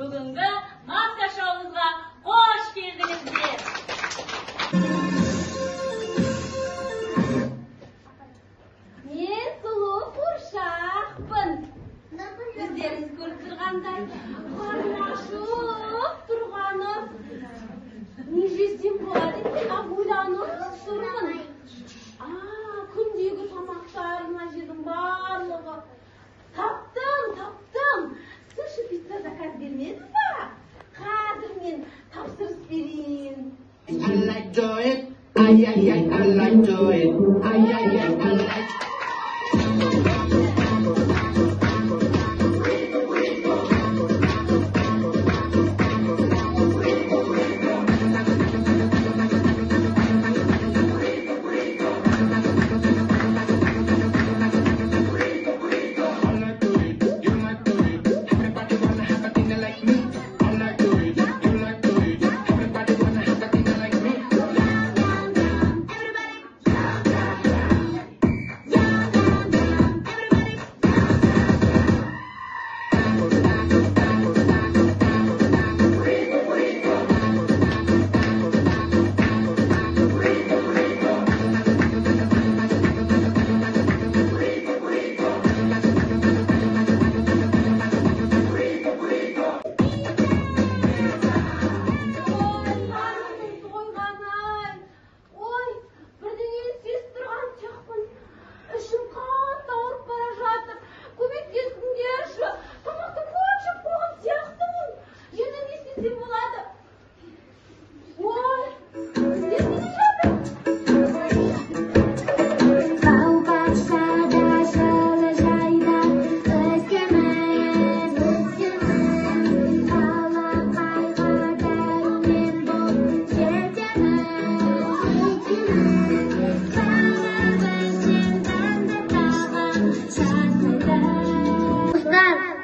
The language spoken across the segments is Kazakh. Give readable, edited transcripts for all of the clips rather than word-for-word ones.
Бүгінгі маска шоуымызға қош келдіңіздер. Мен сұлу қуршақпын. Өздеріңіз көріп тұрғандай, қарным ашып тұрғаным. Не жесем болады екен, ойланып тұрмын. Күндегі тамақтарына жедім барлығы. Таптым. Суши пицца заказ бермедім ба? Қазір мен тапсырыс берейін. I like do it. I like do it. I like.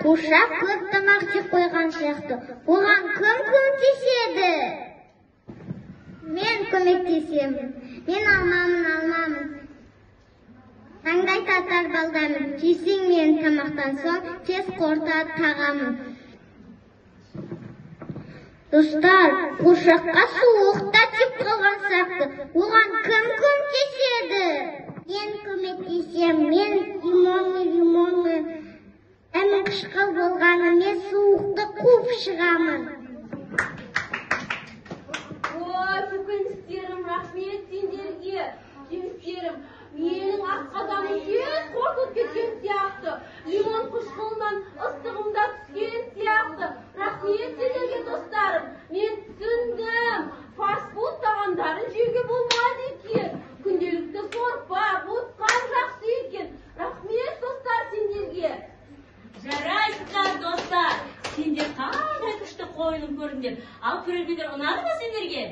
Қуршақ көп тамақ жеп қойған сияқты. Оған кім көмектеседі? Мен көмектесемін. Мен алмамын. Таңдай татар балдамын. Жесең мен тамақтан соң тез қорта тағамын. Достар, қуршаққа суықта тиіп қалған сияқты. Оған кім көмектеседі? Мен көмектесемін. Мен лимонны. Әмін қышқыл болғаны мен суықты қуып шығамын. Ой, көкөністерім, рахмет сендерге. Жемістерім, менің асқазаным тез қорқып кеткен сияқты. Лимон қышқылынан ыстығымда түскен сияқты. Рахмет сендерге достарым. Мен түсіндім. Фастфуд тағамдарын жеуге болмайды екен. Күнделікті сорпа, ботқаң жақсы екен. Рахмет достар сендерге. Жарайсыздар достар, сендер қандай күшті қойылым көрдіңдер. Ал көрермендер ұнады ма сендерге?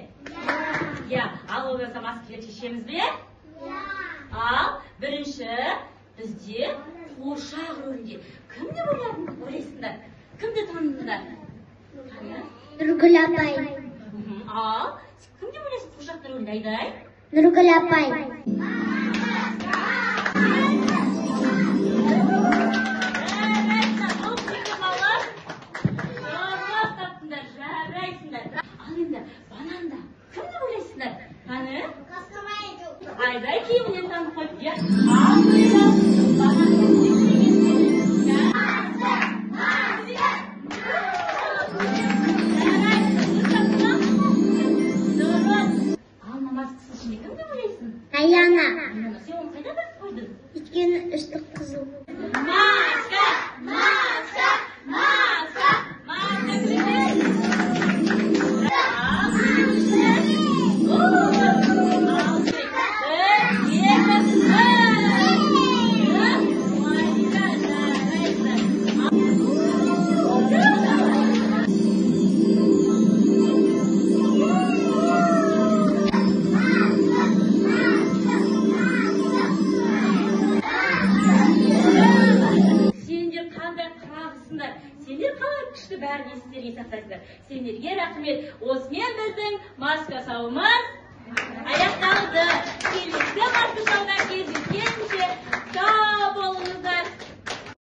Иә. Ал ол болса маскелер шешеміз бе? Ал бірінші бізде қуыршақ рөлінде кімді ойлайсыңдар? Кімді таныдыңдар? Нұргүл апай. Ал кімді ойлайсың қуыршақтың рөлінде, Айдай? Нұргүл апай. Айдай киімінен танып қойып, иә? Алғыда, бағанның Ал намазсыз ішінде кімді ойлайсың? Аяна. Сен оны қайда біліп қойдың? Өйткені үсті қызыл. Маска! Сендер қалай күшті бәрін естерге сақтайсыздар. Сендерге рахмет. Осымен біздің маска шоуымыз аяқталды. Келесі маска шоудан кездескенше сау болыңыздар.